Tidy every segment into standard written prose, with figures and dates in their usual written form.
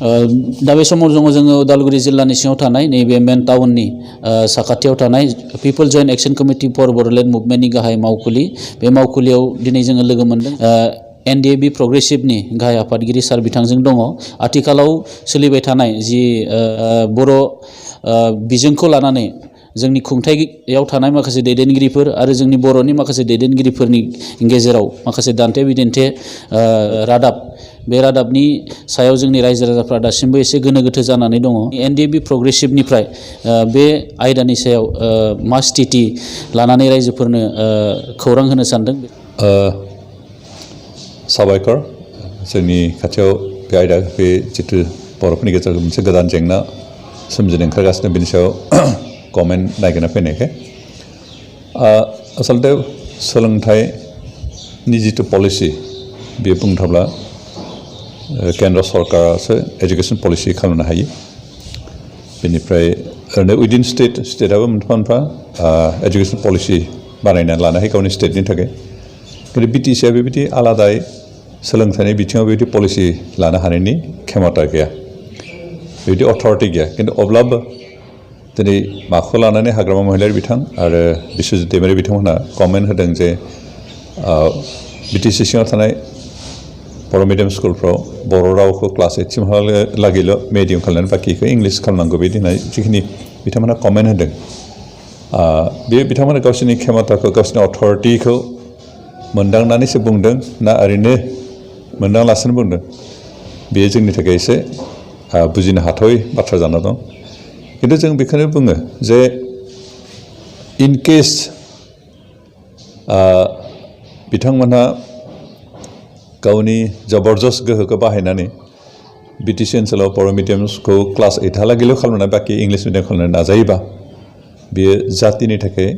दा बे समाव जोङो उदालगुरि जिल्लानि सिङाव थानाय नैबे मेन टाउननि साखाथियाव थानाय people joint action committee for Bodoland मुभमेन्टनि गाहाय मावखुलि बे मावखुलियाव दिनै जोङो लोगो मोनदों एनडिएबि प्रग्रेसिभनि गाहाय आफादगिरि सार बिथांजों दङ। आथिखालाव सोलिबाय थानाय जि बर' बिजोंखौ लानानै जोंनि खुंथायाव थानाय माखासे दैदेनगिरिफोर आरो जोंनि बर'नि माखासे दैदेनगिरिफोरनि गेजेराव माखासे दान्थे बिदान्थे रादाब बे रादाबनि सायाव जोंनि रायजो राजाफ्रा दासिमबो एसे गोनो गोथो जानानै दङ। एनडिएबि प्रग्रेसिभनिफ्राय बे आयदानि सायाव मा स्थिति लानानै रायजोफोरनो खौरां होनो सानदों। साबायखर जोंनि खाथियाव बे आयदा बे जितु बर'फोरनि गेजेराव मोनसे गोदान जेंना सोमजिनो ओंखारगासिनो बेनि सायाव कमेन्ट नागिरना फैनायखाय आसलते सोलोंथाइनि जितु पलिसि बेयो बुंनो थाब्ला केन्द्र सरकारासो एजुकेशन पलिसि खालामनो हायो। बेनिफ्राय ओरैनो उइदिन स्टेटआबो मोनफा मोनफा एजुकेशन पलिसि बानायनानै लानो हायो गावनि स्टेटनि थाखाय। खिन्थु बिटिसिआ बेबायदि आलादायै सोलोंथाइनि बिथिङाव बेबायदि पलिसि लानो हानायनि खेमता गैया, बेबायदि अथरिटि गैया। खिन्थु अब्लाबो दिनै माखौ लानानै हाग्रामा महिलारि बिथां आरो बिश्वजित दैमारि बिथांमोनहा कमेन्ट होदों जे बिटिसि सिङाव थानाय बर' मिडियाम स्कुलफ्राव बर' रावखौ क्लास 8 सिमहालागैल' मिडियाम खालामनानै बाखिखौ इंलिस खालामनांगौ बिदि होननाय जिखिनि बिथांमोना कमेन्ट होदों बे बिथांमोना गावसोरनि खेमताखौ गावसोरनि अथरिटिखौ मोनदांनानैसो बुंदों ना ओरैनो मोनदांलासिनो बुंदों बेयो जोंनि थाखाय एसे बुजिनो हाथावै बाथ्रा जाना दं। खिन्थु जों बेखौनो बुङो जे इन केस बिथांमोनहा गावनि जबरदस्त गोहोखौ बाहायनानै बिटिसि ओनसोलाव बर' मिडियामखौ क्लास 8हालागैल' खालामनानै बाखि इंलिस मिडियाम खालामनो नाजायोबा बेयो जातिनि थाखाय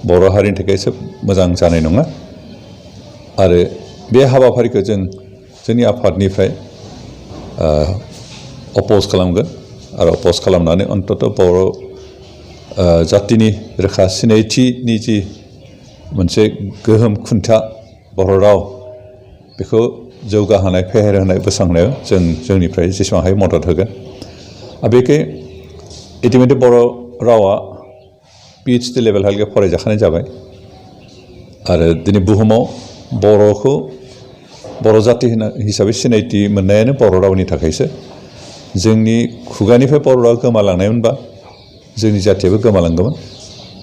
बर' हारिनि थाखाय एसे मोजां जानाय नङा। आरो बे हाबाफारिखौ जोंनि आफादनिफ्राय अपोज खालामगोन आरो अपोज खालामनानै अन्तत बर' जातिनि रोखा सिनायथिनि जि मोनसे गोहोम खुन्था बर' राव बेखौ जौगाहोनाय फेहेरहोनाय बोस्रांनायाव जोंनिफ्राय जेसेबां हायो मदद होगोन। बेखे इतिमধ্যে बर' रावा PhD लेभेलहालागै फरायजाखानाय जाबाय आरो दिनै बुहुमाव बर'खौ बर' जाति हिसाबै सिनायथि मोननायानो बर' रावनि थाखायसो। जोंनि खुगानिफ्राय बर' रावा गोमालांनायमोनबा जोंनि जातियाबो गोमालांगौमोन।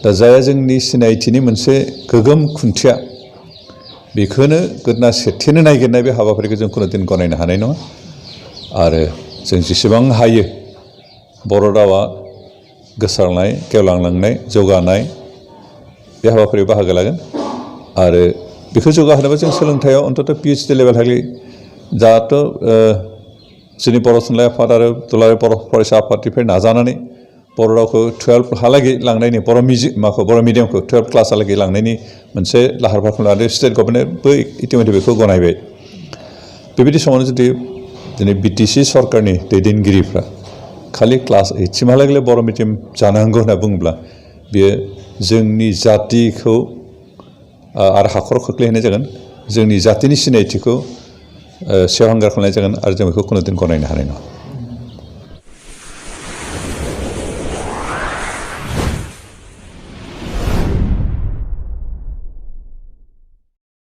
दा जायहा जोंनि सिनायथिनि मोनसे गोगोम खुन्थिया बेखौनो गोदना सेथेनो नागिरनाय बे हाबाफारिखौ जों खुनु दिन गनायनो हानाय नङा। आरो जों जेसेबां हायो बर' रावा गोसारनाय गेवलांलांनाय जौगानाय बे हाबाफारियाव बाहागो लागोन। आरो बेखौ जौगाहोनोबा जों सोलोंथाइयाव अन्तत PhD लेभेलहालागै दाथ' जोंनि बर' थुनलाइ आफाद आरो दुलाराय बर' फरायसा आफादनिफ्राय नाजानानै बर' रावखौ 12हालागै लांनायनि बर' मिडियामखौ 12 क्लासहालागै लांनायनि मोनसे लाहार फाहार खालामनानै स्टेट गभर्नमेन्टबो इतिमধ্যে बेखौ गनायबाय। बेबायदि समावनो जुदि दिनै बिटिसि सरकारनि दैदेनगिरिफ्रा खालि क्लास 8 सिमहालागैल' बर' मिडियाम जानांगौ होनना बुङोब्ला बेयो जोंनि जातिखौ आरो हाखराव खोख्लैहोनाय जागोन, जोंनि जातिनि सिनायथिखौ सेवहांगार खालामनाय जागोन आरो जों बेखौ खुनु दिन गनायनो हानाय नङा।